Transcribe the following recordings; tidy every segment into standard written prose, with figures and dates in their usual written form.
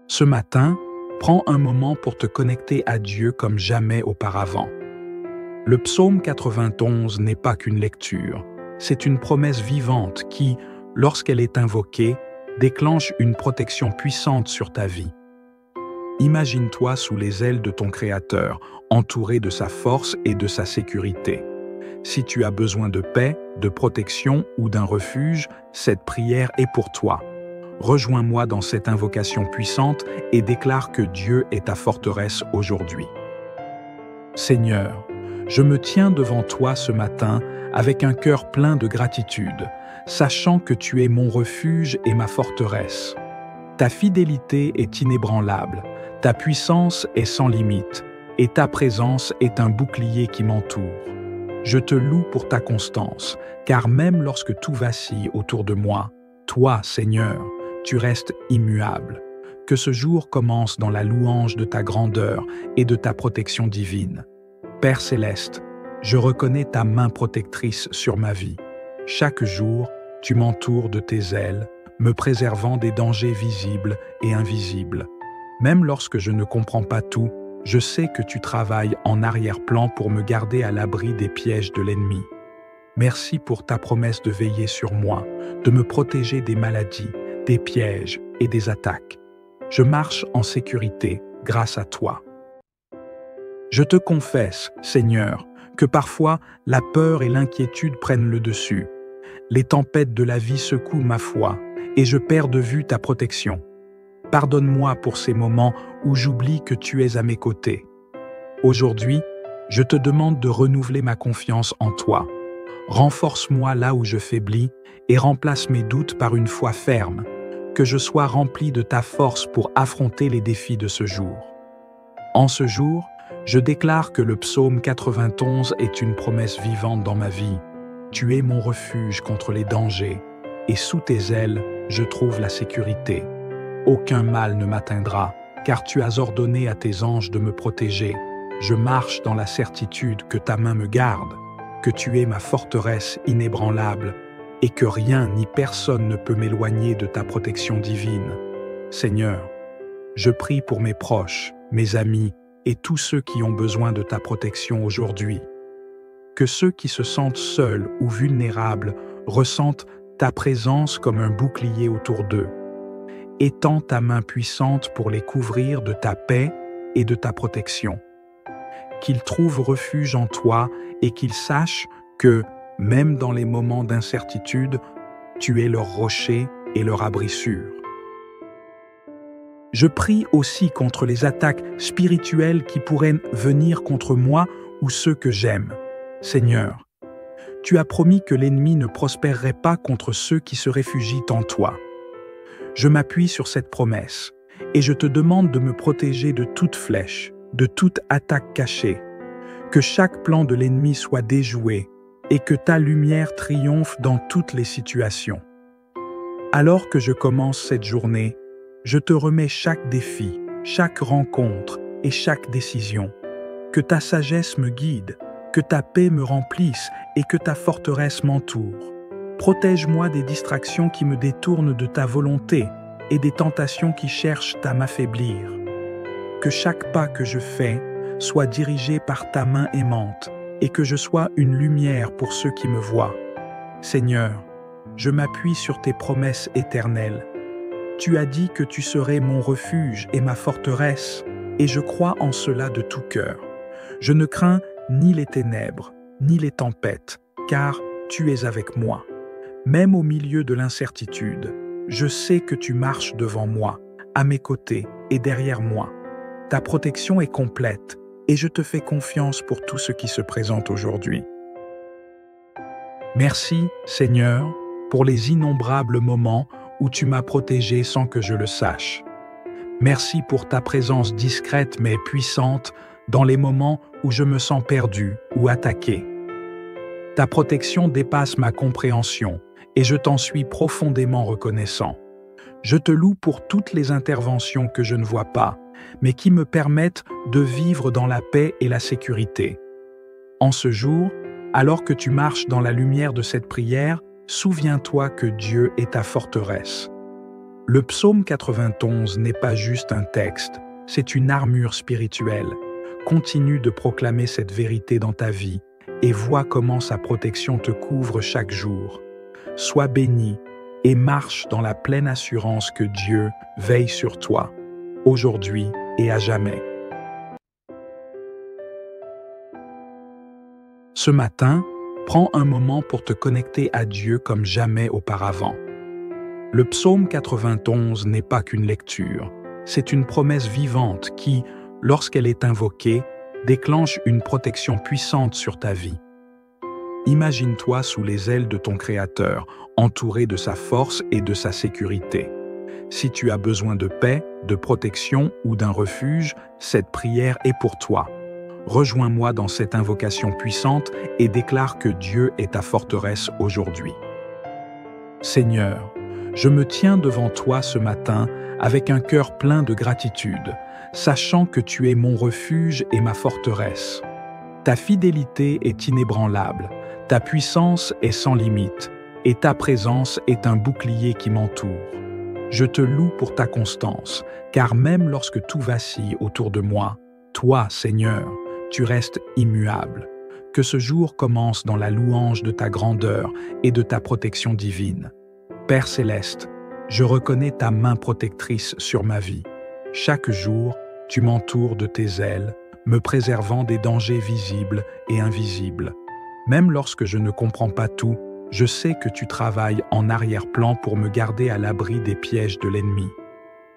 Ce matin, prends un moment pour te connecter à Dieu comme jamais auparavant. Le psaume 91 n'est pas qu'une lecture, c'est une promesse vivante qui, lorsqu'elle est invoquée, déclenche une protection puissante sur ta vie. Imagine-toi sous les ailes de ton Créateur, entouré de sa force et de sa sécurité. Si tu as besoin de paix, de protection ou d'un refuge, cette prière est pour toi. Rejoins-moi dans cette invocation puissante et déclare que Dieu est ta forteresse aujourd'hui. Seigneur, je me tiens devant toi ce matin avec un cœur plein de gratitude, sachant que tu es mon refuge et ma forteresse. Ta fidélité est inébranlable, ta puissance est sans limite, et ta présence est un bouclier qui m'entoure. Je te loue pour ta constance, car même lorsque tout vacille autour de moi, toi, Seigneur, tu restes immuable. Que ce jour commence dans la louange de ta grandeur et de ta protection divine. Père céleste, je reconnais ta main protectrice sur ma vie. Chaque jour, tu m'entoures de tes ailes, me préservant des dangers visibles et invisibles. Même lorsque je ne comprends pas tout, je sais que tu travailles en arrière-plan pour me garder à l'abri des pièges de l'ennemi. Merci pour ta promesse de veiller sur moi, de me protéger des maladies, des pièges et des attaques. Je marche en sécurité grâce à toi. Je te confesse, Seigneur, que parfois la peur et l'inquiétude prennent le dessus. Les tempêtes de la vie secouent ma foi et je perds de vue ta protection. Pardonne-moi pour ces moments où j'oublie que tu es à mes côtés. Aujourd'hui, je te demande de renouveler ma confiance en toi. Renforce-moi là où je faiblis et remplace mes doutes par une foi ferme. Que je sois rempli de ta force pour affronter les défis de ce jour. En ce jour, je déclare que le psaume 91 est une promesse vivante dans ma vie. Tu es mon refuge contre les dangers, et sous tes ailes, je trouve la sécurité. Aucun mal ne m'atteindra, car tu as ordonné à tes anges de me protéger. Je marche dans la certitude que ta main me garde, que tu es ma forteresse inébranlable, et que rien ni personne ne peut m'éloigner de ta protection divine. Seigneur, je prie pour mes proches, mes amis et tous ceux qui ont besoin de ta protection aujourd'hui. Que ceux qui se sentent seuls ou vulnérables ressentent ta présence comme un bouclier autour d'eux. Étends ta main puissante pour les couvrir de ta paix et de ta protection. Qu'ils trouvent refuge en toi et qu'ils sachent que, même dans les moments d'incertitude, tu es leur rocher et leur abri sûr. Je prie aussi contre les attaques spirituelles qui pourraient venir contre moi ou ceux que j'aime. Seigneur, tu as promis que l'ennemi ne prospérerait pas contre ceux qui se réfugient en toi. Je m'appuie sur cette promesse et je te demande de me protéger de toute flèche, de toute attaque cachée, que chaque plan de l'ennemi soit déjoué et que ta lumière triomphe dans toutes les situations. Alors que je commence cette journée, je te remets chaque défi, chaque rencontre et chaque décision. Que ta sagesse me guide, que ta paix me remplisse et que ta forteresse m'entoure. Protège-moi des distractions qui me détournent de ta volonté et des tentations qui cherchent à m'affaiblir. Que chaque pas que je fais soit dirigé par ta main aimante et que je sois une lumière pour ceux qui me voient. Seigneur, je m'appuie sur tes promesses éternelles. Tu as dit que tu serais mon refuge et ma forteresse, et je crois en cela de tout cœur. Je ne crains ni les ténèbres, ni les tempêtes, car tu es avec moi. Même au milieu de l'incertitude, je sais que tu marches devant moi, à mes côtés et derrière moi. Ta protection est complète, et je te fais confiance pour tout ce qui se présente aujourd'hui. Merci, Seigneur, pour les innombrables moments où tu m'as protégé sans que je le sache. Merci pour ta présence discrète mais puissante dans les moments où je me sens perdu ou attaqué. Ta protection dépasse ma compréhension et je t'en suis profondément reconnaissant. Je te loue pour toutes les interventions que je ne vois pas, mais qui me permettent de vivre dans la paix et la sécurité. En ce jour, alors que tu marches dans la lumière de cette prière, souviens-toi que Dieu est ta forteresse. Le psaume 91 n'est pas juste un texte, c'est une armure spirituelle. Continue de proclamer cette vérité dans ta vie et vois comment sa protection te couvre chaque jour. Sois béni et marche dans la pleine assurance que Dieu veille sur toi, aujourd'hui et à jamais. Ce matin, prends un moment pour te connecter à Dieu comme jamais auparavant. Le psaume 91 n'est pas qu'une lecture, c'est une promesse vivante qui, lorsqu'elle est invoquée, déclenche une protection puissante sur ta vie. Imagine-toi sous les ailes de ton Créateur, entouré de sa force et de sa sécurité. Si tu as besoin de paix, de protection ou d'un refuge, cette prière est pour toi. Rejoins-moi dans cette invocation puissante et déclare que Dieu est ta forteresse aujourd'hui. Seigneur, je me tiens devant toi ce matin avec un cœur plein de gratitude, sachant que tu es mon refuge et ma forteresse. Ta fidélité est inébranlable, ta puissance est sans limite, et ta présence est un bouclier qui m'entoure. Je te loue pour ta constance, car même lorsque tout vacille autour de moi, toi, Seigneur, tu restes immuable. Que ce jour commence dans la louange de ta grandeur et de ta protection divine. Père céleste, je reconnais ta main protectrice sur ma vie. Chaque jour, tu m'entoures de tes ailes, me préservant des dangers visibles et invisibles. Même lorsque je ne comprends pas tout, je sais que tu travailles en arrière-plan pour me garder à l'abri des pièges de l'ennemi.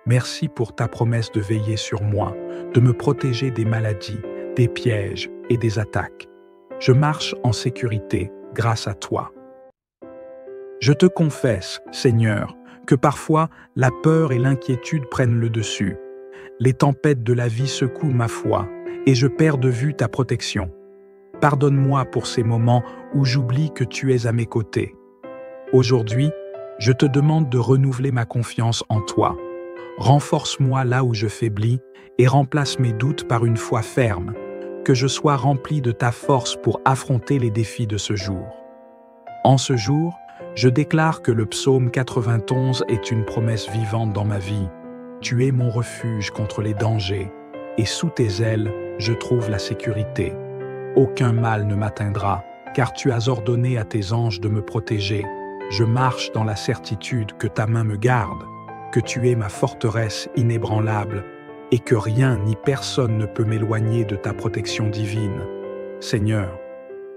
Merci pour ta promesse de veiller sur moi, de me protéger des maladies, des pièges et des attaques. Je marche en sécurité grâce à toi. Je te confesse, Seigneur, que parfois la peur et l'inquiétude prennent le dessus. Les tempêtes de la vie secouent ma foi et je perds de vue ta protection. Pardonne-moi pour ces moments où j'oublie que tu es à mes côtés. Aujourd'hui, je te demande de renouveler ma confiance en toi. Renforce-moi là où je faiblis et remplace mes doutes par une foi ferme. Que je sois rempli de ta force pour affronter les défis de ce jour. En ce jour, je déclare que le psaume 91 est une promesse vivante dans ma vie. Tu es mon refuge contre les dangers, et sous tes ailes, je trouve la sécurité. Aucun mal ne m'atteindra, car tu as ordonné à tes anges de me protéger. Je marche dans la certitude que ta main me garde, que tu es ma forteresse inébranlable, et que rien ni personne ne peut m'éloigner de ta protection divine. Seigneur,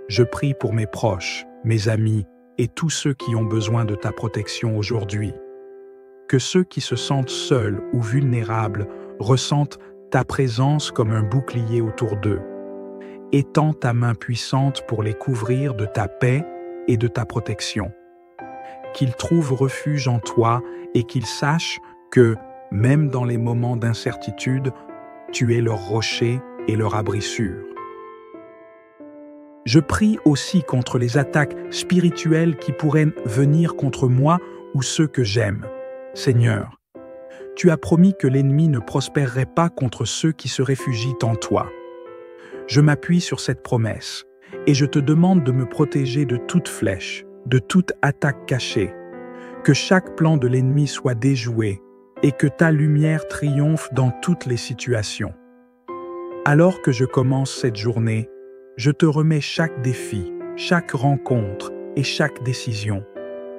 je prie pour mes proches, mes amis et tous ceux qui ont besoin de ta protection aujourd'hui. Que ceux qui se sentent seuls ou vulnérables ressentent ta présence comme un bouclier autour d'eux. Étends ta main puissante pour les couvrir de ta paix et de ta protection. Qu'ils trouvent refuge en toi et qu'ils sachent que, même dans les moments d'incertitude, tu es leur rocher et leur abri sûr. Je prie aussi contre les attaques spirituelles qui pourraient venir contre moi ou ceux que j'aime. Seigneur, tu as promis que l'ennemi ne prospérerait pas contre ceux qui se réfugient en toi. Je m'appuie sur cette promesse et je te demande de me protéger de toute flèche, de toute attaque cachée, que chaque plan de l'ennemi soit déjoué et que ta lumière triomphe dans toutes les situations. Alors que je commence cette journée, je te remets chaque défi, chaque rencontre et chaque décision.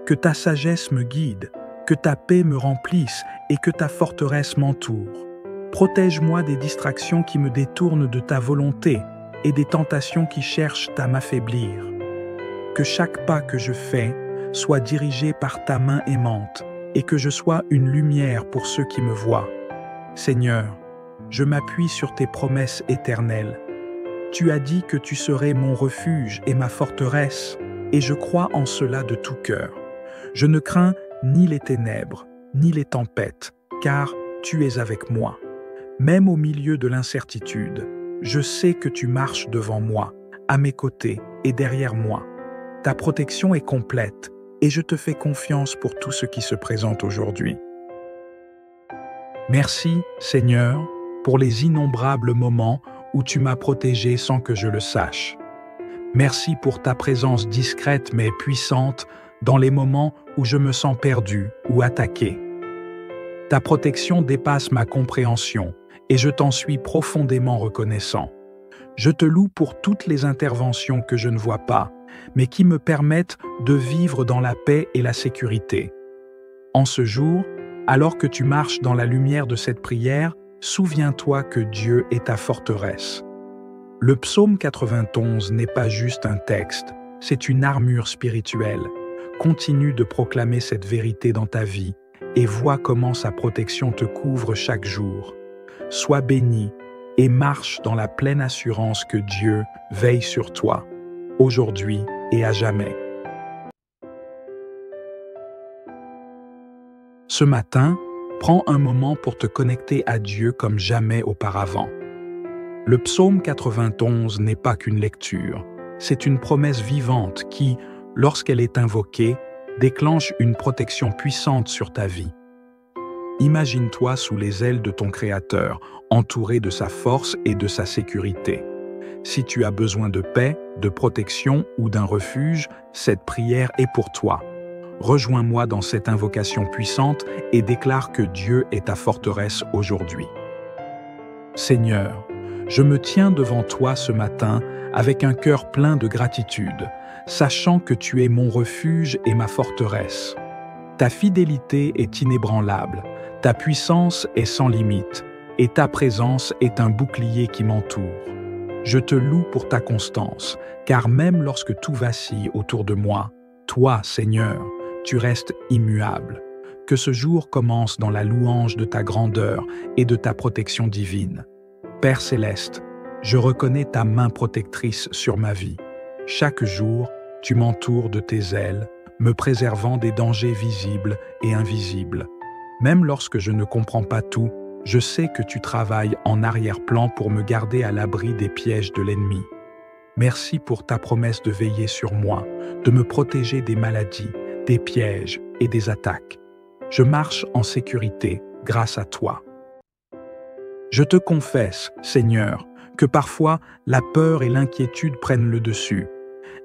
Que ta sagesse me guide, que ta paix me remplisse et que ta forteresse m'entoure. Protège-moi des distractions qui me détournent de ta volonté et des tentations qui cherchent à m'affaiblir. Que chaque pas que je fais soit dirigé par ta main aimante et que je sois une lumière pour ceux qui me voient. Seigneur, je m'appuie sur tes promesses éternelles. Tu as dit que tu serais mon refuge et ma forteresse, et je crois en cela de tout cœur. Je ne crains ni les ténèbres, ni les tempêtes, car tu es avec moi. Même au milieu de l'incertitude, je sais que tu marches devant moi, à mes côtés et derrière moi. Ta protection est complète, et je te fais confiance pour tout ce qui se présente aujourd'hui. Merci, Seigneur, pour les innombrables moments où tu m'as protégé sans que je le sache. Merci pour ta présence discrète mais puissante dans les moments où je me sens perdu ou attaqué. Ta protection dépasse ma compréhension et je t'en suis profondément reconnaissant. Je te loue pour toutes les interventions que je ne vois pas, mais qui me permettent de vivre dans la paix et la sécurité. En ce jour, alors que tu marches dans la lumière de cette prière, souviens-toi que Dieu est ta forteresse. Le psaume 91 n'est pas juste un texte, c'est une armure spirituelle. Continue de proclamer cette vérité dans ta vie et vois comment sa protection te couvre chaque jour. Sois béni et marche dans la pleine assurance que Dieu veille sur toi, aujourd'hui et à jamais. Ce matin, prends un moment pour te connecter à Dieu comme jamais auparavant. Le psaume 91 n'est pas qu'une lecture, c'est une promesse vivante qui, lorsqu'elle est invoquée, déclenche une protection puissante sur ta vie. Imagine-toi sous les ailes de ton Créateur, entouré de sa force et de sa sécurité. Si tu as besoin de paix, de protection ou d'un refuge, cette prière est pour toi. Rejoins-moi dans cette invocation puissante et déclare que Dieu est ta forteresse aujourd'hui. Seigneur, je me tiens devant toi ce matin avec un cœur plein de gratitude, sachant que tu es mon refuge et ma forteresse. Ta fidélité est inébranlable, ta puissance est sans limite, et ta présence est un bouclier qui m'entoure. Je te loue pour ta constance, car même lorsque tout vacille autour de moi, toi, Seigneur, tu restes immuable. Que ce jour commence dans la louange de ta grandeur et de ta protection divine. Père céleste, je reconnais ta main protectrice sur ma vie. Chaque jour, tu m'entoures de tes ailes, me préservant des dangers visibles et invisibles. Même lorsque je ne comprends pas tout, je sais que tu travailles en arrière-plan pour me garder à l'abri des pièges de l'ennemi. Merci pour ta promesse de veiller sur moi, de me protéger des maladies, des pièges et des attaques. Je marche en sécurité grâce à toi. Je te confesse, Seigneur, que parfois la peur et l'inquiétude prennent le dessus.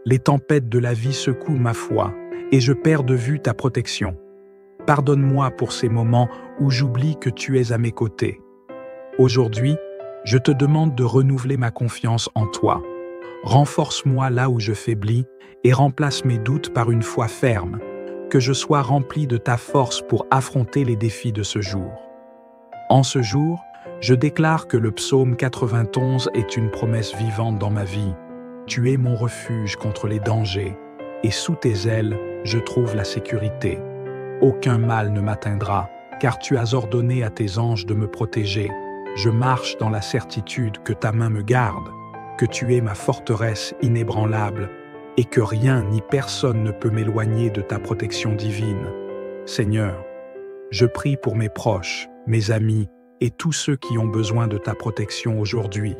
Les tempêtes de la vie secouent ma foi et je perds de vue ta protection. Pardonne-moi pour ces moments où j'oublie que tu es à mes côtés. Aujourd'hui, je te demande de renouveler ma confiance en toi. Renforce-moi là où je faiblis et remplace mes doutes par une foi ferme. Que je sois rempli de ta force pour affronter les défis de ce jour. En ce jour, je déclare que le psaume 91 est une promesse vivante dans ma vie. Tu es mon refuge contre les dangers, et sous tes ailes, je trouve la sécurité. Aucun mal ne m'atteindra, car tu as ordonné à tes anges de me protéger. Je marche dans la certitude que ta main me garde, que tu es ma forteresse inébranlable, et que rien ni personne ne peut m'éloigner de ta protection divine. Seigneur, je prie pour mes proches, mes amis et tous ceux qui ont besoin de ta protection aujourd'hui.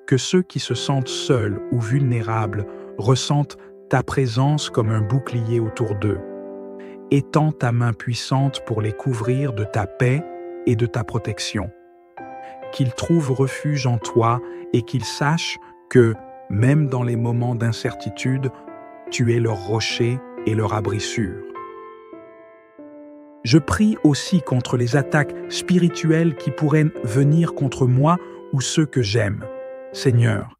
Que ceux qui se sentent seuls ou vulnérables ressentent ta présence comme un bouclier autour d'eux. Étends ta main puissante pour les couvrir de ta paix et de ta protection. Qu'ils trouvent refuge en toi et qu'ils sachent que, même dans les moments d'incertitude, tu es leur rocher et leur abri sûr. Je prie aussi contre les attaques spirituelles qui pourraient venir contre moi ou ceux que j'aime. Seigneur,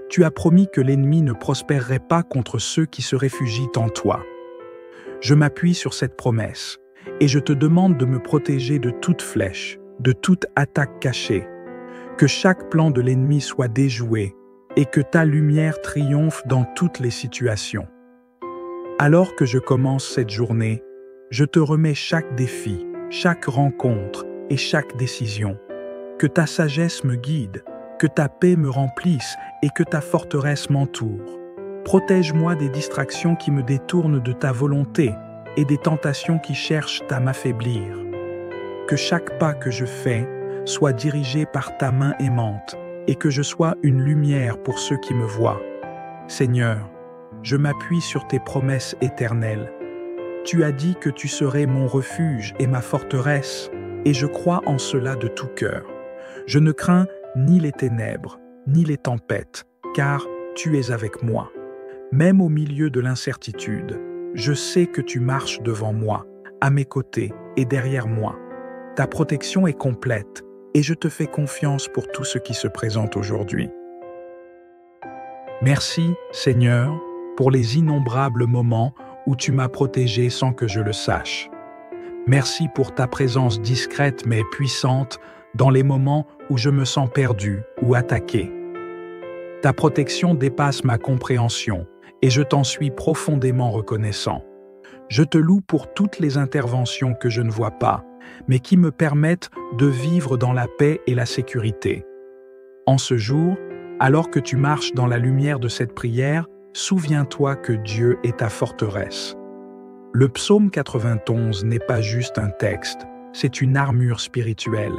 tu as promis que l'ennemi ne prospérerait pas contre ceux qui se réfugient en toi. Je m'appuie sur cette promesse et je te demande de me protéger de toute flèche, de toute attaque cachée, que chaque plan de l'ennemi soit déjoué et que ta lumière triomphe dans toutes les situations. Alors que je commence cette journée, je te remets chaque défi, chaque rencontre et chaque décision. Que ta sagesse me guide, que ta paix me remplisse et que ta forteresse m'entoure. Protège-moi des distractions qui me détournent de ta volonté et des tentations qui cherchent à m'affaiblir. Que chaque pas que je fais soit dirigé par ta main aimante et que je sois une lumière pour ceux qui me voient. Seigneur, je m'appuie sur tes promesses éternelles. Tu as dit que tu serais mon refuge et ma forteresse, et je crois en cela de tout cœur. Je ne crains ni les ténèbres, ni les tempêtes, car tu es avec moi. Même au milieu de l'incertitude, je sais que tu marches devant moi, à mes côtés et derrière moi. Ta protection est complète et je te fais confiance pour tout ce qui se présente aujourd'hui. Merci, Seigneur, pour les innombrables moments où tu m'as protégé sans que je le sache. Merci pour ta présence discrète mais puissante dans les moments où je me sens perdu ou attaqué. Ta protection dépasse ma compréhension et je t'en suis profondément reconnaissant. Je te loue pour toutes les interventions que je ne vois pas, mais qui me permettent de vivre dans la paix et la sécurité. En ce jour, alors que tu marches dans la lumière de cette prière, souviens-toi que Dieu est ta forteresse. Le psaume 91 n'est pas juste un texte, c'est une armure spirituelle.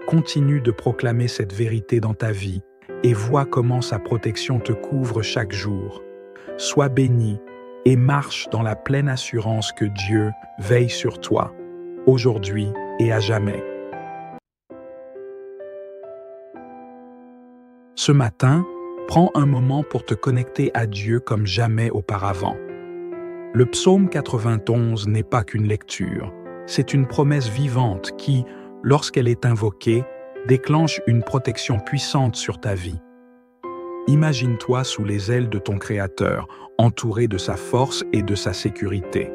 Continue de proclamer cette vérité dans ta vie et vois comment sa protection te couvre chaque jour. Sois béni et marche dans la pleine assurance que Dieu veille sur toi, aujourd'hui et à jamais. Ce matin, prends un moment pour te connecter à Dieu comme jamais auparavant. Le psaume 91 n'est pas qu'une lecture, c'est une promesse vivante qui, lorsqu'elle est invoquée, déclenche une protection puissante sur ta vie. Imagine-toi sous les ailes de ton Créateur, entouré de sa force et de sa sécurité.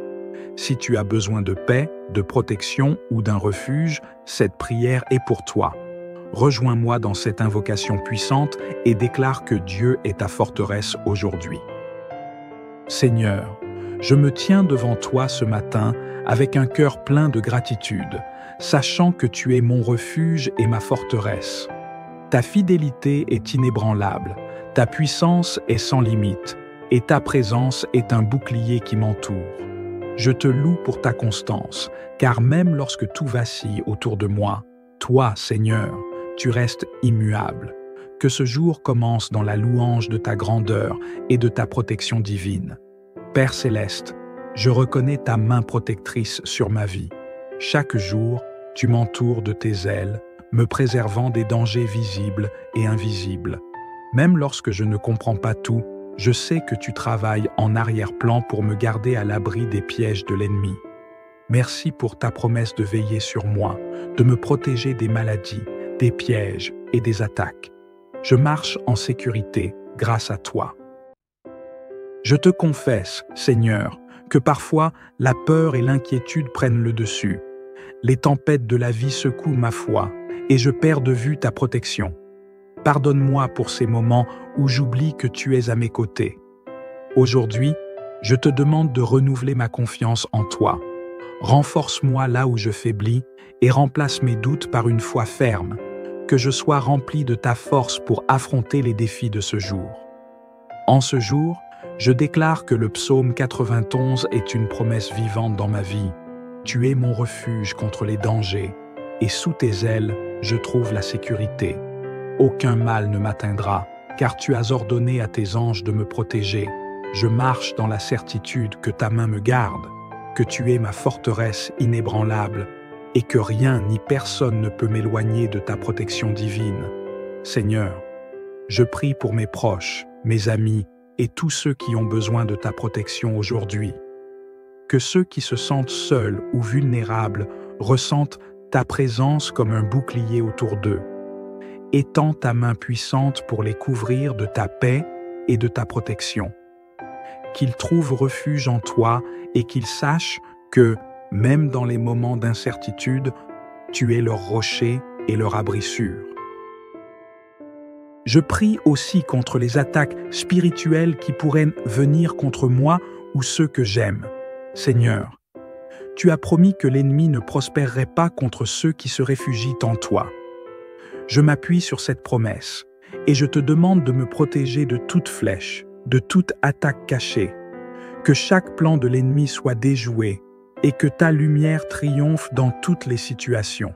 Si tu as besoin de paix, de protection ou d'un refuge, cette prière est pour toi. Rejoins-moi dans cette invocation puissante et déclare que Dieu est ta forteresse aujourd'hui. Seigneur, je me tiens devant toi ce matin avec un cœur plein de gratitude, sachant que tu es mon refuge et ma forteresse. Ta fidélité est inébranlable, ta puissance est sans limite, et ta présence est un bouclier qui m'entoure. Je te loue pour ta constance, car même lorsque tout vacille autour de moi, toi, Seigneur, tu restes immuable. Que ce jour commence dans la louange de ta grandeur et de ta protection divine. Père céleste, je reconnais ta main protectrice sur ma vie. Chaque jour, tu m'entoures de tes ailes, me préservant des dangers visibles et invisibles. Même lorsque je ne comprends pas tout, je sais que tu travailles en arrière-plan pour me garder à l'abri des pièges de l'ennemi. Merci pour ta promesse de veiller sur moi, de me protéger des maladies, des pièges et des attaques. Je marche en sécurité grâce à toi. Je te confesse, Seigneur, que parfois la peur et l'inquiétude prennent le dessus. Les tempêtes de la vie secouent ma foi et je perds de vue ta protection. Pardonne-moi pour ces moments où j'oublie que tu es à mes côtés. Aujourd'hui, je te demande de renouveler ma confiance en toi. Renforce-moi là où je faiblis et remplace mes doutes par une foi ferme. Que je sois rempli de ta force pour affronter les défis de ce jour. En ce jour, je déclare que le psaume 91 est une promesse vivante dans ma vie. Tu es mon refuge contre les dangers, et sous tes ailes, je trouve la sécurité. Aucun mal ne m'atteindra, car tu as ordonné à tes anges de me protéger. Je marche dans la certitude que ta main me garde, que tu es ma forteresse inébranlable, et que rien ni personne ne peut m'éloigner de ta protection divine. Seigneur, je prie pour mes proches, mes amis et tous ceux qui ont besoin de ta protection aujourd'hui. Que ceux qui se sentent seuls ou vulnérables ressentent ta présence comme un bouclier autour d'eux. Étends ta main puissante pour les couvrir de ta paix et de ta protection. Qu'ils trouvent refuge en toi et qu'ils sachent que, même dans les moments d'incertitude, tu es leur rocher et leur abri sûr. Je prie aussi contre les attaques spirituelles qui pourraient venir contre moi ou ceux que j'aime. Seigneur, tu as promis que l'ennemi ne prospérerait pas contre ceux qui se réfugient en toi. Je m'appuie sur cette promesse et je te demande de me protéger de toute flèche, de toute attaque cachée, que chaque plan de l'ennemi soit déjoué et que ta lumière triomphe dans toutes les situations.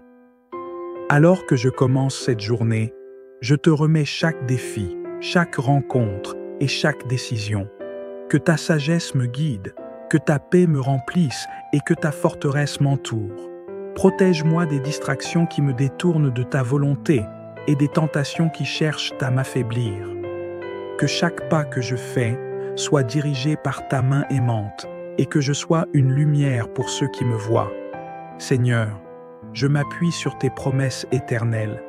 Alors que je commence cette journée, je te remets chaque défi, chaque rencontre et chaque décision. Que ta sagesse me guide, que ta paix me remplisse et que ta forteresse m'entoure. Protège-moi des distractions qui me détournent de ta volonté et des tentations qui cherchent à m'affaiblir. Que chaque pas que je fais soit dirigé par ta main aimante et que je sois une lumière pour ceux qui me voient. Seigneur, je m'appuie sur tes promesses éternelles.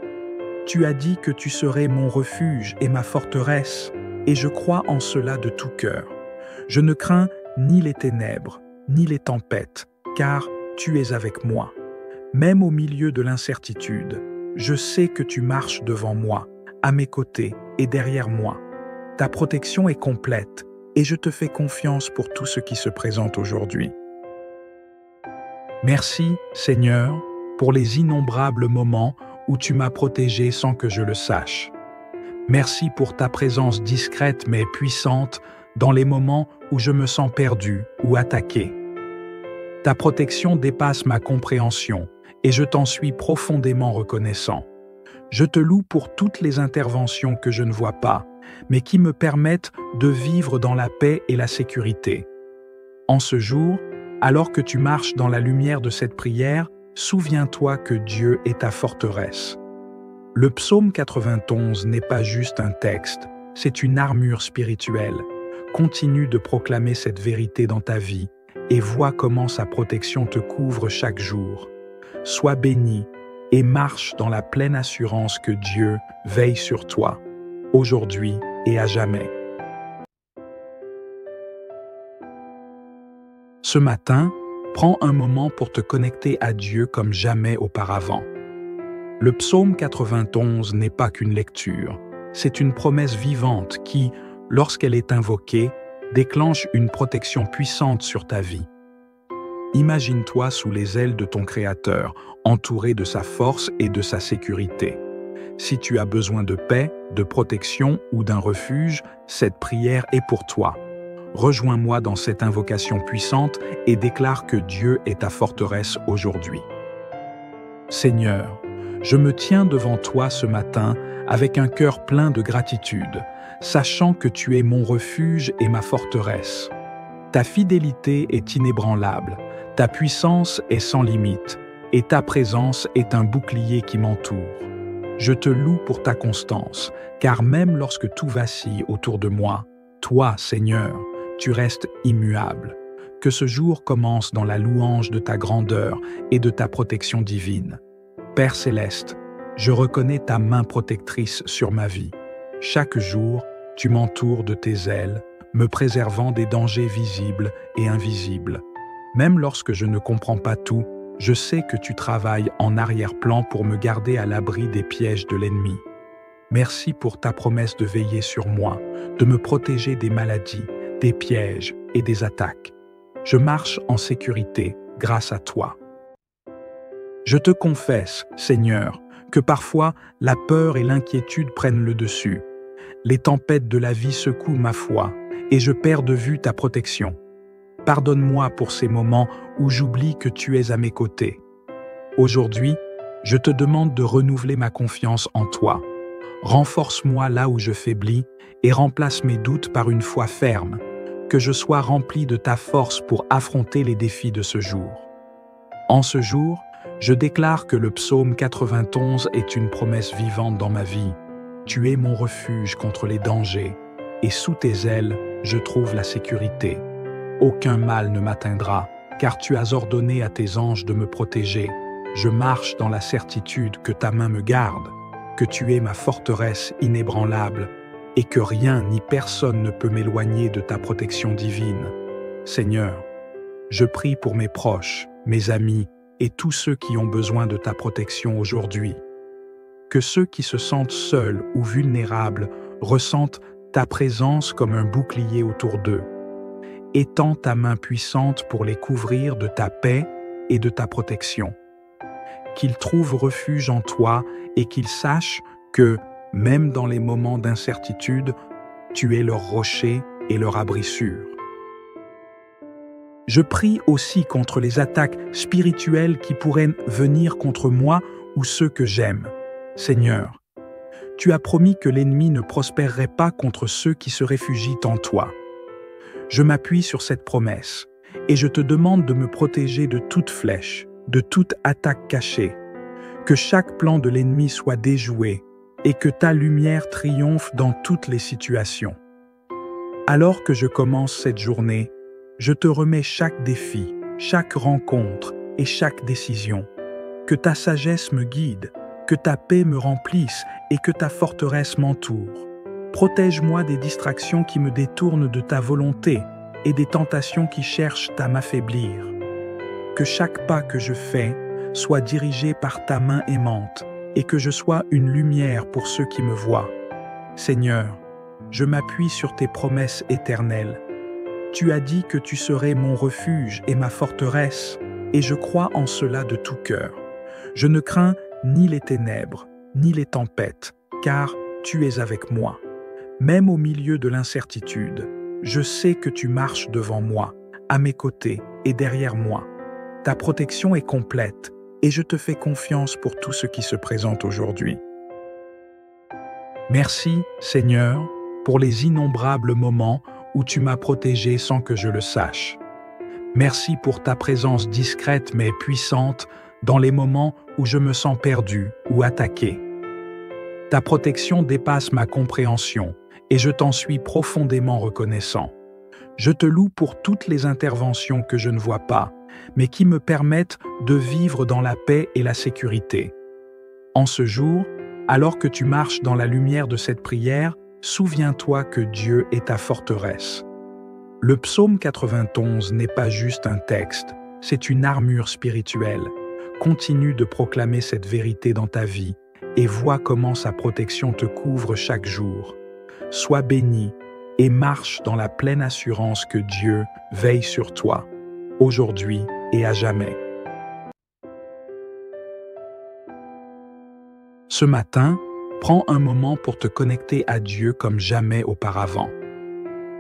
Tu as dit que tu serais mon refuge et ma forteresse, et je crois en cela de tout cœur. Je ne crains ni les ténèbres, ni les tempêtes, car tu es avec moi. Même au milieu de l'incertitude, je sais que tu marches devant moi, à mes côtés et derrière moi. Ta protection est complète, et je te fais confiance pour tout ce qui se présente aujourd'hui. Merci, Seigneur, pour les innombrables moments où tu m'as protégé sans que je le sache. Merci pour ta présence discrète mais puissante dans les moments où je me sens perdu ou attaqué. Ta protection dépasse ma compréhension et je t'en suis profondément reconnaissant. Je te loue pour toutes les interventions que je ne vois pas, mais qui me permettent de vivre dans la paix et la sécurité. En ce jour, alors que tu marches dans la lumière de cette prière, souviens-toi que Dieu est ta forteresse. Le psaume 91 n'est pas juste un texte, c'est une armure spirituelle. Continue de proclamer cette vérité dans ta vie et vois comment sa protection te couvre chaque jour. Sois béni et marche dans la pleine assurance que Dieu veille sur toi, aujourd'hui et à jamais. Ce matin, prends un moment pour te connecter à Dieu comme jamais auparavant. Le psaume 91 n'est pas qu'une lecture, c'est une promesse vivante qui, lorsqu'elle est invoquée, déclenche une protection puissante sur ta vie. Imagine-toi sous les ailes de ton Créateur, entouré de sa force et de sa sécurité. Si tu as besoin de paix, de protection ou d'un refuge, cette prière est pour toi. Rejoins-moi dans cette invocation puissante et déclare que Dieu est ta forteresse aujourd'hui. Seigneur, je me tiens devant toi ce matin avec un cœur plein de gratitude, sachant que tu es mon refuge et ma forteresse. Ta fidélité est inébranlable, ta puissance est sans limite, et ta présence est un bouclier qui m'entoure. Je te loue pour ta constance, car même lorsque tout vacille autour de moi, toi, Seigneur, tu restes immuable. Que ce jour commence dans la louange de ta grandeur et de ta protection divine. Père céleste, je reconnais ta main protectrice sur ma vie. Chaque jour, tu m'entoures de tes ailes, me préservant des dangers visibles et invisibles. Même lorsque je ne comprends pas tout, je sais que tu travailles en arrière-plan pour me garder à l'abri des pièges de l'ennemi. Merci pour ta promesse de veiller sur moi, de me protéger des maladies, des pièges et des attaques. Je marche en sécurité grâce à toi. Je te confesse, Seigneur, que parfois la peur et l'inquiétude prennent le dessus. Les tempêtes de la vie secouent ma foi et je perds de vue ta protection. Pardonne-moi pour ces moments où j'oublie que tu es à mes côtés. Aujourd'hui, je te demande de renouveler ma confiance en toi. Renforce-moi là où je faiblis et remplace mes doutes par une foi ferme. Que je sois rempli de ta force pour affronter les défis de ce jour. En ce jour, je déclare que le psaume 91 est une promesse vivante dans ma vie. Tu es mon refuge contre les dangers, et sous tes ailes, je trouve la sécurité. Aucun mal ne m'atteindra, car tu as ordonné à tes anges de me protéger. Je marche dans la certitude que ta main me garde, que tu es ma forteresse inébranlable, et que rien ni personne ne peut m'éloigner de ta protection divine. Seigneur, je prie pour mes proches, mes amis et tous ceux qui ont besoin de ta protection aujourd'hui. Que ceux qui se sentent seuls ou vulnérables ressentent ta présence comme un bouclier autour d'eux. Étends ta main puissante pour les couvrir de ta paix et de ta protection. Qu'ils trouvent refuge en toi et qu'ils sachent que, même dans les moments d'incertitude, tu es leur rocher et leur abri sûr. Je prie aussi contre les attaques spirituelles qui pourraient venir contre moi ou ceux que j'aime. Seigneur, tu as promis que l'ennemi ne prospérerait pas contre ceux qui se réfugient en toi. Je m'appuie sur cette promesse et je te demande de me protéger de toute flèche, de toute attaque cachée, que chaque plan de l'ennemi soit déjoué et que ta lumière triomphe dans toutes les situations. Alors que je commence cette journée, je te remets chaque défi, chaque rencontre et chaque décision. Que ta sagesse me guide, que ta paix me remplisse et que ta forteresse m'entoure. Protège-moi des distractions qui me détournent de ta volonté et des tentations qui cherchent à m'affaiblir. Que chaque pas que je fais soit dirigé par ta main aimante et que je sois une lumière pour ceux qui me voient. Seigneur, je m'appuie sur tes promesses éternelles. Tu as dit que tu serais mon refuge et ma forteresse, et je crois en cela de tout cœur. Je ne crains ni les ténèbres, ni les tempêtes, car tu es avec moi. Même au milieu de l'incertitude, je sais que tu marches devant moi, à mes côtés et derrière moi. Ta protection est complète, et je te fais confiance pour tout ce qui se présente aujourd'hui. Merci, Seigneur, pour les innombrables moments où tu m'as protégé sans que je le sache. Merci pour ta présence discrète mais puissante dans les moments où je me sens perdu ou attaqué. Ta protection dépasse ma compréhension et je t'en suis profondément reconnaissant. Je te loue pour toutes les interventions que je ne vois pas, mais qui me permettent de vivre dans la paix et la sécurité. En ce jour, alors que tu marches dans la lumière de cette prière, souviens-toi que Dieu est ta forteresse. Le psaume 91 n'est pas juste un texte, c'est une armure spirituelle. Continue de proclamer cette vérité dans ta vie et vois comment sa protection te couvre chaque jour. Sois béni et marche dans la pleine assurance que Dieu veille sur toi, aujourd'hui et à jamais. Ce matin, prends un moment pour te connecter à Dieu comme jamais auparavant.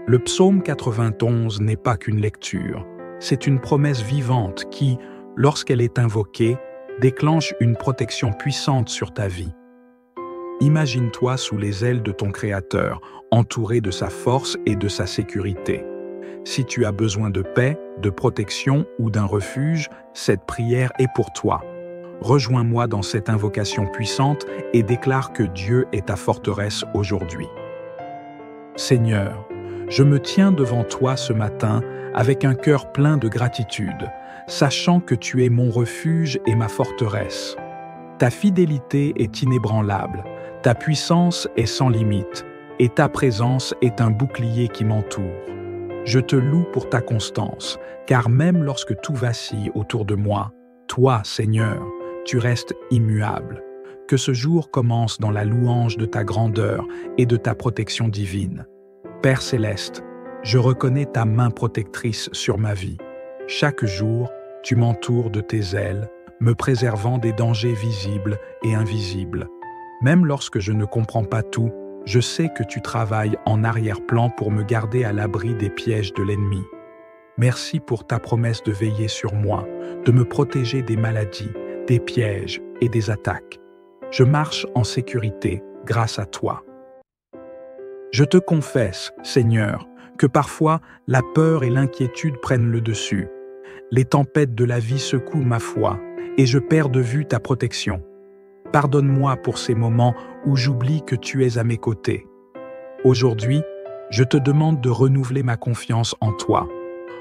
Le psaume 91 n'est pas qu'une lecture, c'est une promesse vivante qui, lorsqu'elle est invoquée, déclenche une protection puissante sur ta vie. Imagine-toi sous les ailes de ton Créateur, entouré de sa force et de sa sécurité. Si tu as besoin de paix, de protection ou d'un refuge, cette prière est pour toi. Rejoins-moi dans cette invocation puissante et déclare que Dieu est ta forteresse aujourd'hui. Seigneur, je me tiens devant toi ce matin avec un cœur plein de gratitude, sachant que tu es mon refuge et ma forteresse. Ta fidélité est inébranlable, ta puissance est sans limite, et ta présence est un bouclier qui m'entoure. Je te loue pour ta constance, car même lorsque tout vacille autour de moi, toi, Seigneur, tu restes immuable. Que ce jour commence dans la louange de ta grandeur et de ta protection divine. Père céleste, je reconnais ta main protectrice sur ma vie. Chaque jour, tu m'entoures de tes ailes, me préservant des dangers visibles et invisibles. Même lorsque je ne comprends pas tout, je sais que tu travailles en arrière-plan pour me garder à l'abri des pièges de l'ennemi. Merci pour ta promesse de veiller sur moi, de me protéger des maladies, des pièges et des attaques. Je marche en sécurité grâce à toi. Je te confesse, Seigneur, que parfois la peur et l'inquiétude prennent le dessus. Les tempêtes de la vie secouent ma foi et je perds de vue ta protection. Pardonne-moi pour ces moments où j'oublie que tu es à mes côtés. Aujourd'hui, je te demande de renouveler ma confiance en toi.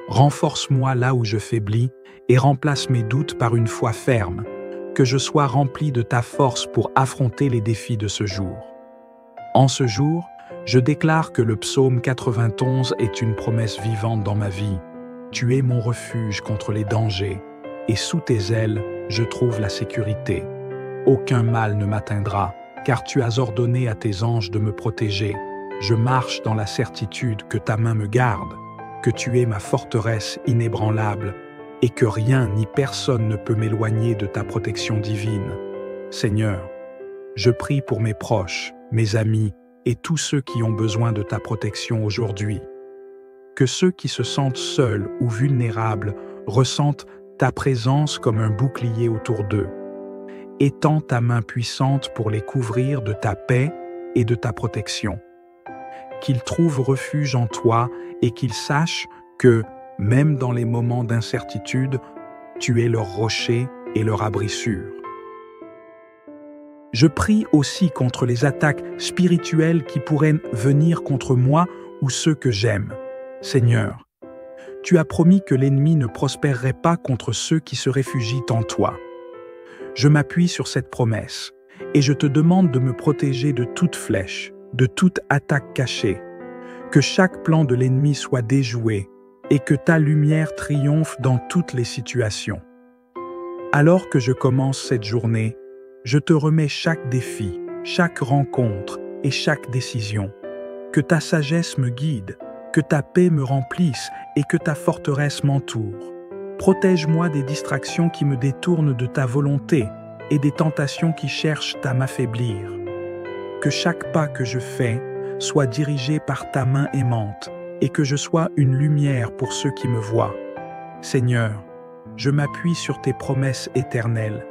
Renforce-moi là où je faiblis et remplace mes doutes par une foi ferme. Que je sois rempli de ta force pour affronter les défis de ce jour. En ce jour, je déclare que le psaume 91 est une promesse vivante dans ma vie. Tu es mon refuge contre les dangers, et sous tes ailes, je trouve la sécurité. Aucun mal ne m'atteindra, car tu as ordonné à tes anges de me protéger. Je marche dans la certitude que ta main me garde, que tu es ma forteresse inébranlable, et que rien ni personne ne peut m'éloigner de ta protection divine. Seigneur, je prie pour mes proches, mes amis et tous ceux qui ont besoin de ta protection aujourd'hui. Que ceux qui se sentent seuls ou vulnérables ressentent ta présence comme un bouclier autour d'eux. Étends ta main puissante pour les couvrir de ta paix et de ta protection. Qu'ils trouvent refuge en toi et qu'ils sachent que, même dans les moments d'incertitude, tu es leur rocher et leur abri sûr. Je prie aussi contre les attaques spirituelles qui pourraient venir contre moi ou ceux que j'aime. Seigneur, tu as promis que l'ennemi ne prospérerait pas contre ceux qui se réfugient en toi. Je m'appuie sur cette promesse et je te demande de me protéger de toute flèche, de toute attaque cachée, que chaque plan de l'ennemi soit déjoué et que ta lumière triomphe dans toutes les situations. Alors que je commence cette journée, je te remets chaque défi, chaque rencontre et chaque décision. Que ta sagesse me guide, que ta paix me remplisse et que ta forteresse m'entoure. Protège-moi des distractions qui me détournent de ta volonté et des tentations qui cherchent à m'affaiblir. Que chaque pas que je fais soit dirigé par ta main aimante et que je sois une lumière pour ceux qui me voient. Seigneur, je m'appuie sur tes promesses éternelles.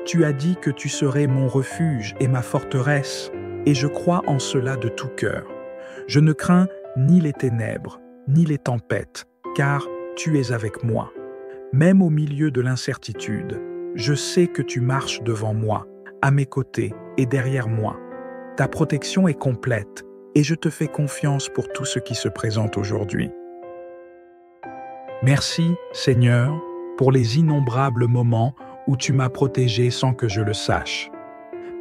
Tu as dit que tu serais mon refuge et ma forteresse, et je crois en cela de tout cœur. Je ne crains ni les ténèbres, ni les tempêtes, car tu es avec moi. Même au milieu de l'incertitude, je sais que tu marches devant moi, à mes côtés et derrière moi. Ta protection est complète, et je te fais confiance pour tout ce qui se présente aujourd'hui. Merci, Seigneur, pour les innombrables moments où tu m'as protégé sans que je le sache.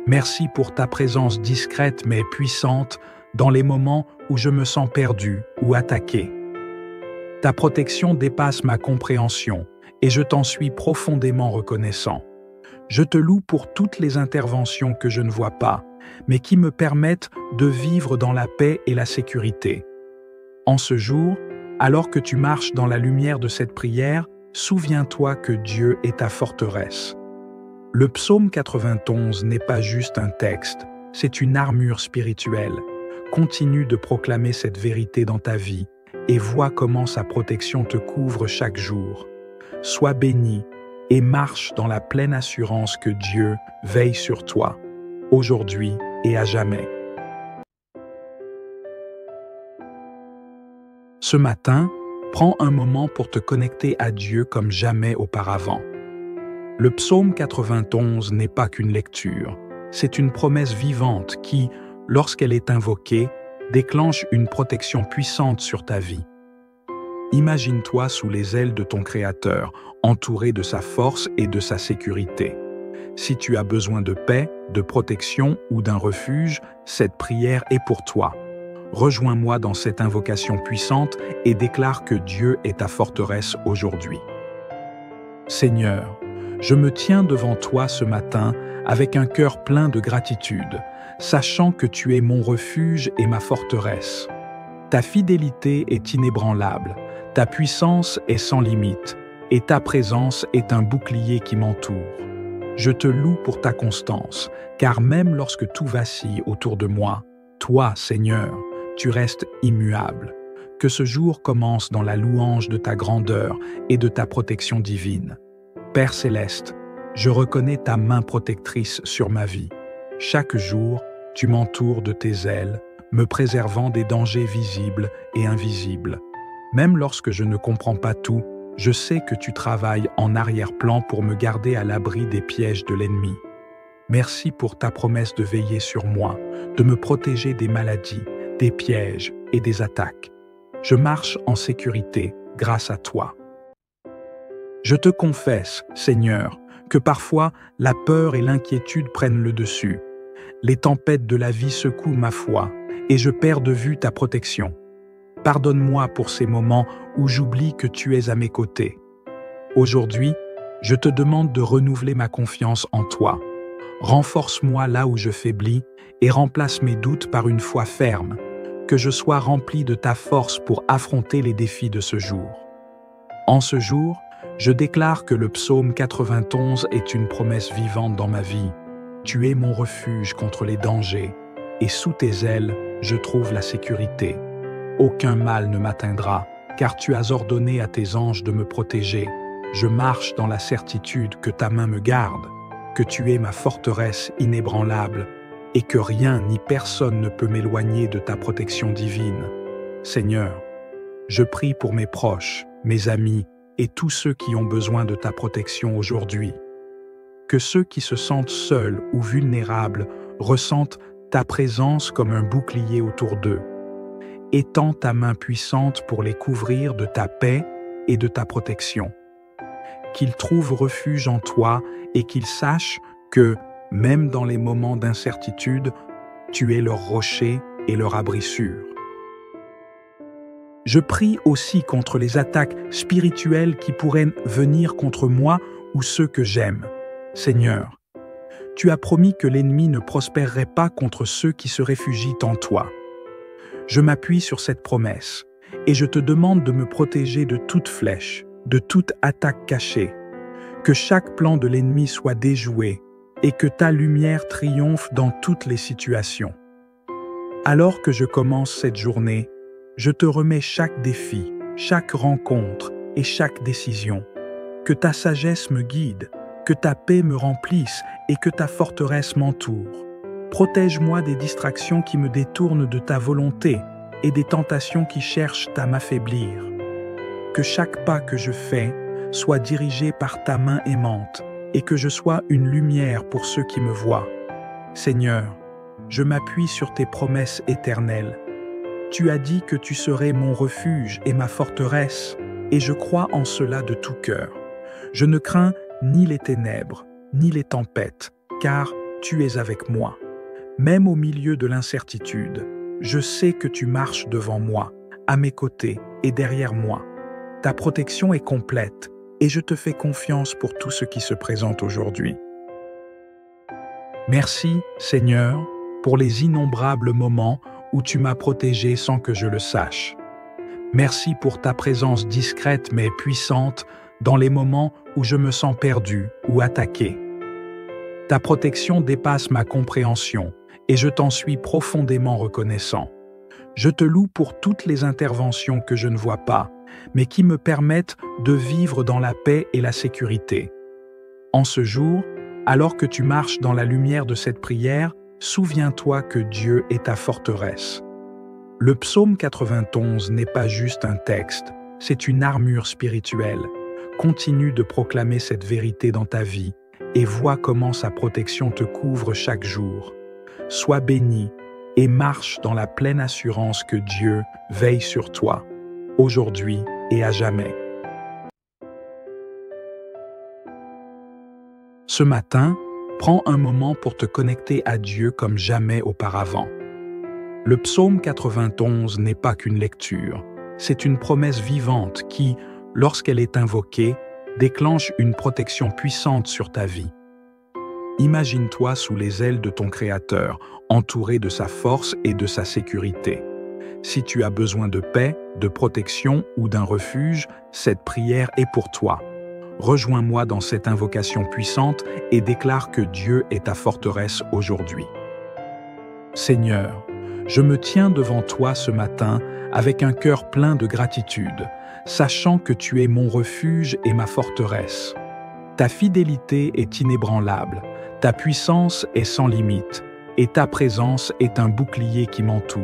Merci pour ta présence discrète mais puissante dans les moments où je me sens perdu ou attaqué. Ta protection dépasse ma compréhension et je t'en suis profondément reconnaissant. Je te loue pour toutes les interventions que je ne vois pas, mais qui me permettent de vivre dans la paix et la sécurité. En ce jour, alors que tu marches dans la lumière de cette prière, souviens-toi que Dieu est ta forteresse. Le psaume 91 n'est pas juste un texte, c'est une armure spirituelle. Continue de proclamer cette vérité dans ta vie et vois comment sa protection te couvre chaque jour. Sois béni et marche dans la pleine assurance que Dieu veille sur toi, aujourd'hui et à jamais. Ce matin, prends un moment pour te connecter à Dieu comme jamais auparavant. Le psaume 91 n'est pas qu'une lecture, c'est une promesse vivante qui, lorsqu'elle est invoquée, déclenche une protection puissante sur ta vie. Imagine-toi sous les ailes de ton Créateur, entouré de sa force et de sa sécurité. Si tu as besoin de paix, de protection ou d'un refuge, cette prière est pour toi. Rejoins-moi dans cette invocation puissante et déclare que Dieu est ta forteresse aujourd'hui. Seigneur, je me tiens devant toi ce matin avec un cœur plein de gratitude, sachant que tu es mon refuge et ma forteresse. Ta fidélité est inébranlable, ta puissance est sans limite, et ta présence est un bouclier qui m'entoure. Je te loue pour ta constance, car même lorsque tout vacille autour de moi, toi, Seigneur, tu restes immuable. Que ce jour commence dans la louange de ta grandeur et de ta protection divine. Père céleste, je reconnais ta main protectrice sur ma vie. Chaque jour, tu m'entoures de tes ailes, me préservant des dangers visibles et invisibles. Même lorsque je ne comprends pas tout, je sais que tu travailles en arrière-plan pour me garder à l'abri des pièges de l'ennemi. Merci pour ta promesse de veiller sur moi, de me protéger des maladies, des pièges et des attaques. Je marche en sécurité grâce à toi. Je te confesse, Seigneur, que parfois la peur et l'inquiétude prennent le dessus. Les tempêtes de la vie secouent ma foi et je perds de vue ta protection. Pardonne-moi pour ces moments où j'oublie que tu es à mes côtés. Aujourd'hui, je te demande de renouveler ma confiance en toi. Renforce-moi là où je faiblis et remplace mes doutes par une foi ferme. Que je sois rempli de ta force pour affronter les défis de ce jour. En ce jour, je déclare que le psaume 91 est une promesse vivante dans ma vie. Tu es mon refuge contre les dangers, et sous tes ailes, je trouve la sécurité. Aucun mal ne m'atteindra, car tu as ordonné à tes anges de me protéger. Je marche dans la certitude que ta main me garde, que tu es ma forteresse inébranlable, et que rien ni personne ne peut m'éloigner de ta protection divine. Seigneur, je prie pour mes proches, mes amis et tous ceux qui ont besoin de ta protection aujourd'hui. Que ceux qui se sentent seuls ou vulnérables ressentent ta présence comme un bouclier autour d'eux. Étends ta main puissante pour les couvrir de ta paix et de ta protection. qu'ils trouvent refuge en toi et qu'ils sachent que, même dans les moments d'incertitude, tu es leur rocher et leur abri sûr. Je prie aussi contre les attaques spirituelles qui pourraient venir contre moi ou ceux que j'aime. Seigneur, tu as promis que l'ennemi ne prospérerait pas contre ceux qui se réfugient en toi. Je m'appuie sur cette promesse et je te demande de me protéger de toute flèche, de toute attaque cachée, que chaque plan de l'ennemi soit déjoué et que ta lumière triomphe dans toutes les situations. Alors que je commence cette journée, je te remets chaque défi, chaque rencontre et chaque décision. Que ta sagesse me guide, que ta paix me remplisse et que ta forteresse m'entoure. Protège-moi des distractions qui me détournent de ta volonté et des tentations qui cherchent à m'affaiblir. Que chaque pas que je fais soit dirigé par ta main aimante et que je sois une lumière pour ceux qui me voient. Seigneur, je m'appuie sur tes promesses éternelles. Tu as dit que tu serais mon refuge et ma forteresse, et je crois en cela de tout cœur. Je ne crains ni les ténèbres, ni les tempêtes, car tu es avec moi. Même au milieu de l'incertitude, je sais que tu marches devant moi, à mes côtés et derrière moi. Ta protection est complète, et je te fais confiance pour tout ce qui se présente aujourd'hui. Merci, Seigneur, pour les innombrables moments où tu m'as protégé sans que je le sache. Merci pour ta présence discrète mais puissante dans les moments où je me sens perdu ou attaqué. Ta protection dépasse ma compréhension et je t'en suis profondément reconnaissant. Je te loue pour toutes les interventions que je ne vois pas, mais qui me permettent de vivre dans la paix et la sécurité. En ce jour, alors que tu marches dans la lumière de cette prière, souviens-toi que Dieu est ta forteresse. Le psaume 91 n'est pas juste un texte, c'est une armure spirituelle. Continue de proclamer cette vérité dans ta vie et vois comment sa protection te couvre chaque jour. Sois béni et marche dans la pleine assurance que Dieu veille sur toi, aujourd'hui et à jamais. Ce matin, prends un moment pour te connecter à Dieu comme jamais auparavant. Le psaume 91 n'est pas qu'une lecture, c'est une promesse vivante qui, lorsqu'elle est invoquée, déclenche une protection puissante sur ta vie. Imagine-toi sous les ailes de ton Créateur, entouré de sa force et de sa sécurité. Si tu as besoin de paix, de protection ou d'un refuge, cette prière est pour toi. Rejoins-moi dans cette invocation puissante et déclare que Dieu est ta forteresse aujourd'hui. Seigneur, je me tiens devant toi ce matin avec un cœur plein de gratitude, sachant que tu es mon refuge et ma forteresse. Ta fidélité est inébranlable, ta puissance est sans limite, et ta présence est un bouclier qui m'entoure.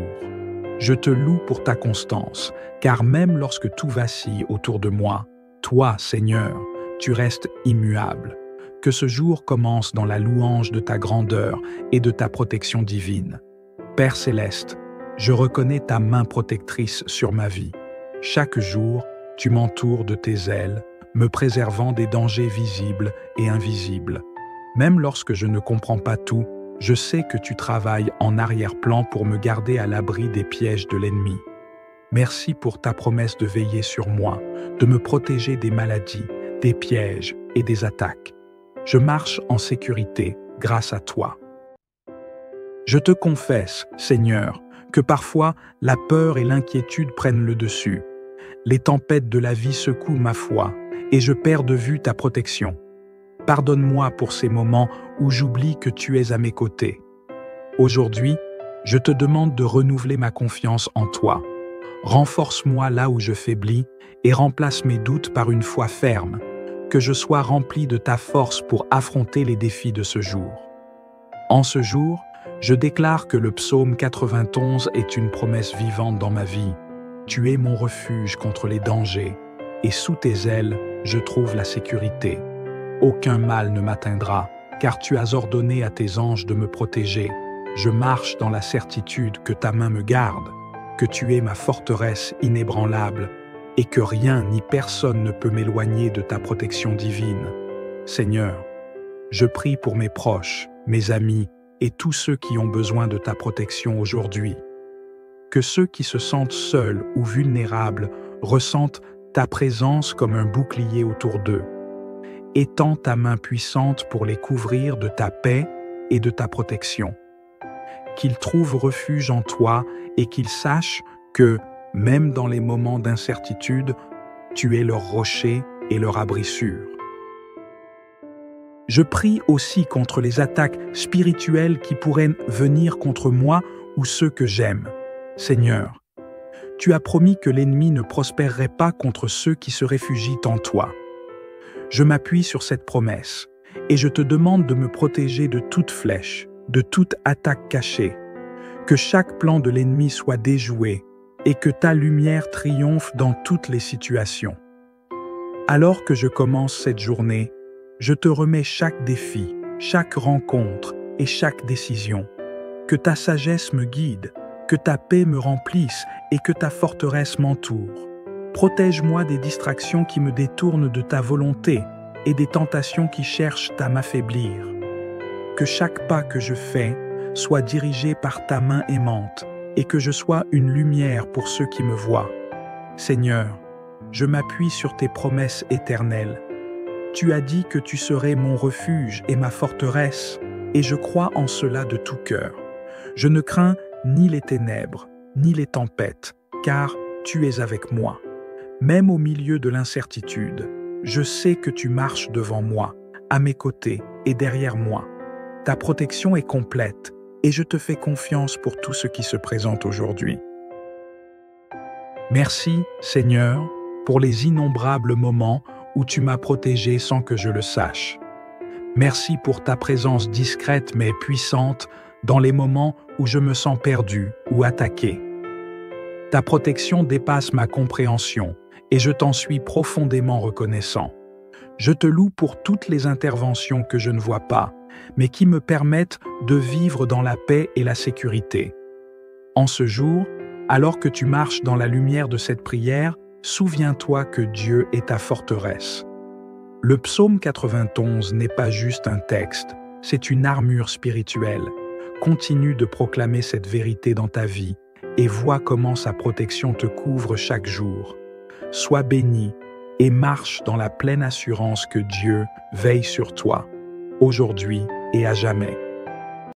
Je te loue pour ta constance, car même lorsque tout vacille autour de moi, toi, Seigneur, tu restes immuable. Que ce jour commence dans la louange de ta grandeur et de ta protection divine. Père céleste, je reconnais ta main protectrice sur ma vie. Chaque jour, tu m'entoures de tes ailes, me préservant des dangers visibles et invisibles. Même lorsque je ne comprends pas tout, je sais que tu travailles en arrière-plan pour me garder à l'abri des pièges de l'ennemi. Merci pour ta promesse de veiller sur moi, de me protéger des maladies, des pièges et des attaques. Je marche en sécurité grâce à toi. Je te confesse, Seigneur, que parfois la peur et l'inquiétude prennent le dessus. Les tempêtes de la vie secouent ma foi et je perds de vue ta protection. Pardonne-moi pour ces moments où j'oublie que tu es à mes côtés. Aujourd'hui, je te demande de renouveler ma confiance en toi. Renforce-moi là où je faiblis et remplace mes doutes par une foi ferme. Que je sois rempli de ta force pour affronter les défis de ce jour. En ce jour, je déclare que le psaume 91 est une promesse vivante dans ma vie. Tu es mon refuge contre les dangers, et sous tes ailes, je trouve la sécurité. Aucun mal ne m'atteindra, car tu as ordonné à tes anges de me protéger. Je marche dans la certitude que ta main me garde, que tu es ma forteresse inébranlable, et que rien ni personne ne peut m'éloigner de ta protection divine. Seigneur, je prie pour mes proches, mes amis et tous ceux qui ont besoin de ta protection aujourd'hui. Que ceux qui se sentent seuls ou vulnérables ressentent ta présence comme un bouclier autour d'eux. Étends ta main puissante pour les couvrir de ta paix et de ta protection. Qu'ils trouvent refuge en toi et qu'ils sachent que, même dans les moments d'incertitude, tu es leur rocher et leur abri sûr. Je prie aussi contre les attaques spirituelles qui pourraient venir contre moi ou ceux que j'aime. Seigneur, tu as promis que l'ennemi ne prospérerait pas contre ceux qui se réfugient en toi. Je m'appuie sur cette promesse et je te demande de me protéger de toute flèche, de toute attaque cachée, que chaque plan de l'ennemi soit déjoué et que ta lumière triomphe dans toutes les situations. Alors que je commence cette journée, je te remets chaque défi, chaque rencontre et chaque décision. Que ta sagesse me guide, que ta paix me remplisse et que ta forteresse m'entoure. Protège-moi des distractions qui me détournent de ta volonté et des tentations qui cherchent à m'affaiblir. Que chaque pas que je fais soit dirigé par ta main aimante et que je sois une lumière pour ceux qui me voient. Seigneur, je m'appuie sur tes promesses éternelles. Tu as dit que tu serais mon refuge et ma forteresse, et je crois en cela de tout cœur. Je ne crains ni les ténèbres, ni les tempêtes, car tu es avec moi. Même au milieu de l'incertitude, je sais que tu marches devant moi, à mes côtés et derrière moi. Ta protection est complète, et je te fais confiance pour tout ce qui se présente aujourd'hui. Merci, Seigneur, pour les innombrables moments où tu m'as protégé sans que je le sache. Merci pour ta présence discrète mais puissante dans les moments où je me sens perdu ou attaqué. Ta protection dépasse ma compréhension et je t'en suis profondément reconnaissant. Je te loue pour toutes les interventions que je ne vois pas, mais qui me permettent de vivre dans la paix et la sécurité. En ce jour, alors que tu marches dans la lumière de cette prière, souviens-toi que Dieu est ta forteresse. Le psaume 91 n'est pas juste un texte, c'est une armure spirituelle. Continue de proclamer cette vérité dans ta vie et vois comment sa protection te couvre chaque jour. Sois béni et marche dans la pleine assurance que Dieu veille sur toi, aujourd'hui et à jamais.